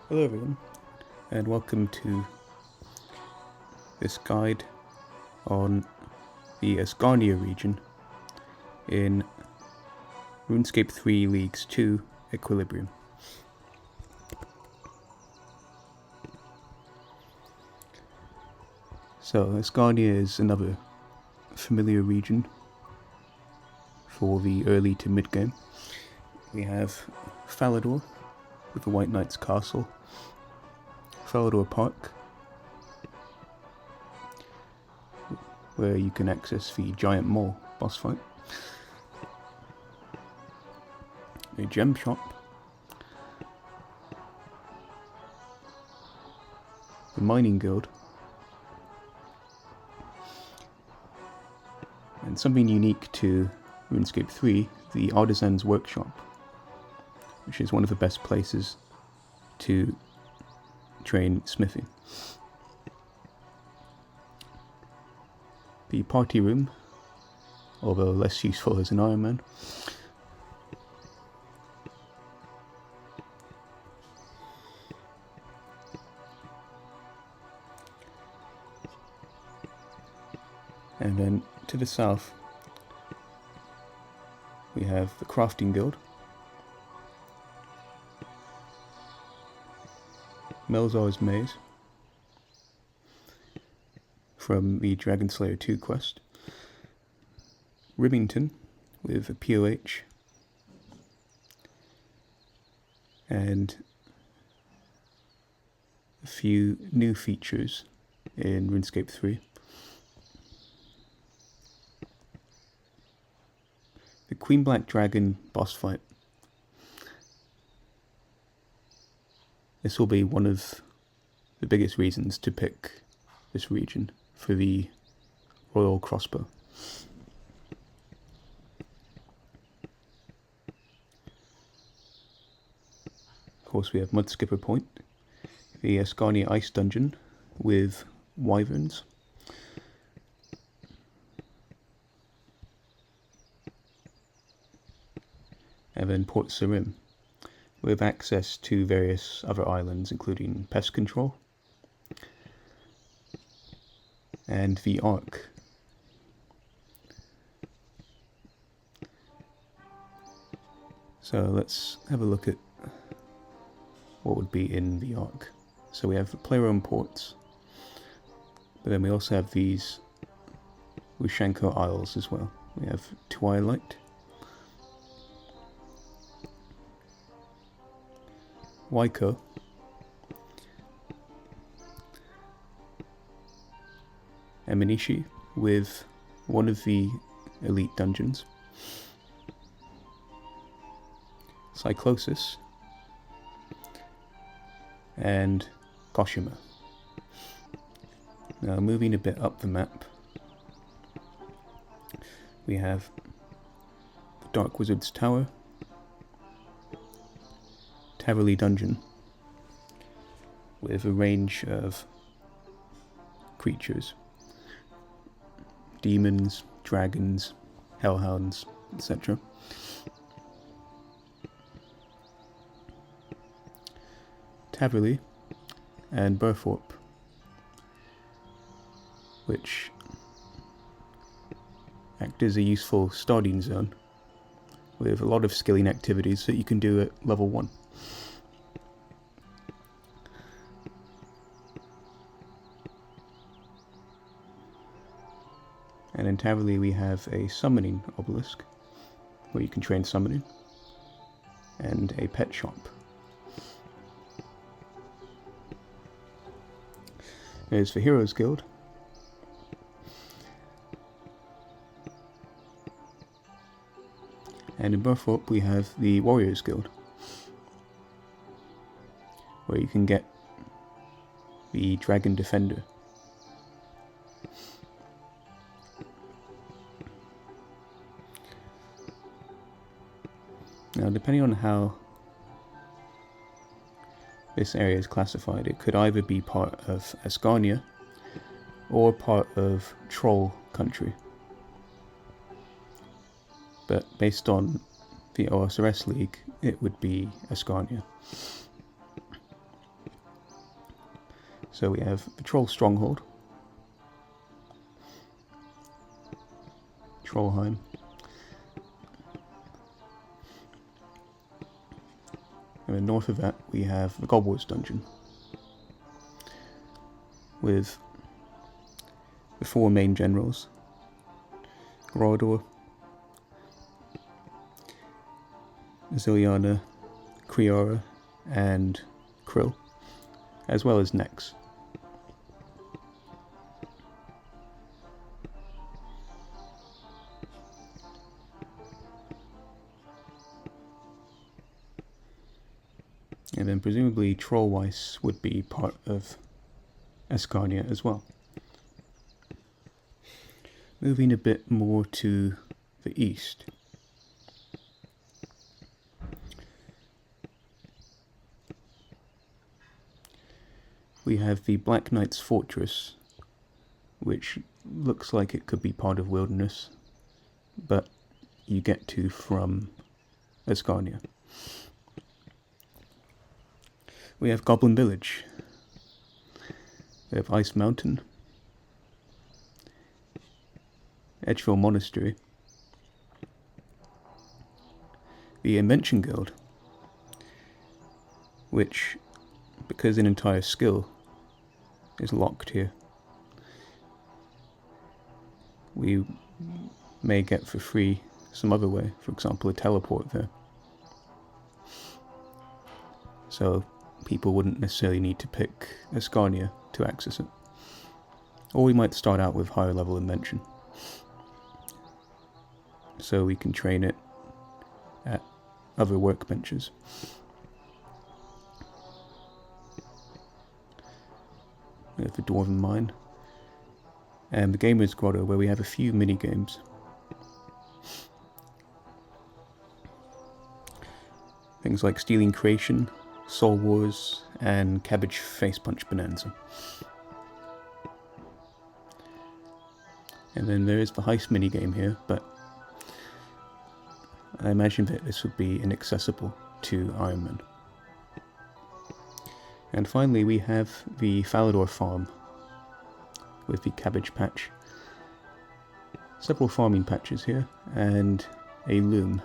Hello everyone, and welcome to this guide on the Asgarnia region in RuneScape 3 Leagues 2 Equilibrium. So Asgarnia is another familiar region for the early to mid game. We have Falador with the White Knight's Castle, Falador Park, where you can access the Giant Mole boss fight, a gem shop, the Mining Guild, and something unique to RuneScape 3, the Artisan's Workshop, which is one of the best places to train smithing. The party room, although less useful as an Iron Man. And then to the south we have the Crafting Guild, Melzar's Maze from the Dragon Slayer 2 quest, Ribbington with a POH, and a few new features in RuneScape 3. The Queen Black Dragon boss fight. This will be one of the biggest reasons to pick this region for the Royal Crossbow. Of course, we have Mudskipper Point, the Asgarnia Ice Dungeon with wyverns, and then Port Sarim, with access to various other islands, including pest control, and the Ark. So let's have a look at what would be in the Ark. So we have the player-owned ports, but then we also have these Ushanko Isles as well. We have Twilight, Waiko, Eminishi with one of the elite dungeons, Cyclosis, and Koshima. Now moving a bit up the map, we have the Dark Wizard's Tower, Taverley Dungeon, with a range of creatures, demons, dragons, hellhounds, etc. Taverley and Burthorpe, which act as a useful starting zone with a lot of skilling activities that you can do at level 1. And in Taverley we have a summoning obelisk, where you can train summoning, and a pet shop. There's the Heroes Guild, and in Burthorpe we have the Warriors Guild, where you can get the Dragon Defender. Now, depending on how this area is classified, it could either be part of Asgarnia or part of Troll Country. But based on the OSRS League, it would be Asgarnia. So we have Patrol Stronghold, Trollheim, and then north of that we have the Goblins Dungeon, with the 4 main generals, Grodor, Ziliana, Kriara, and Krill, as well as Nex. And then presumably Trollweiss would be part of Asgarnia as well. Moving a bit more to the east. We have the Black Knight's Fortress, which looks like it could be part of Wilderness, but you get to from Asgarnia. We have Goblin Village. We have Ice Mountain, Edgeville Monastery, the Invention Guild, which, because an entire skill is locked here, we may get for free some other way, for example a teleport there. So people wouldn't necessarily need to pick Asgarnia to access it. Or we might start out with higher level invention, so we can train it at other workbenches. We have the Dwarven Mine, and the Gamer's Grotto, where we have a few mini-games. Things like Stealing Creation, Soul Wars, and Cabbage Face Punch Bonanza. And then there is the Heist minigame here, but I imagine that this would be inaccessible to Iron Man. And finally we have the Falador Farm with the Cabbage Patch. Several farming patches here, and a loom.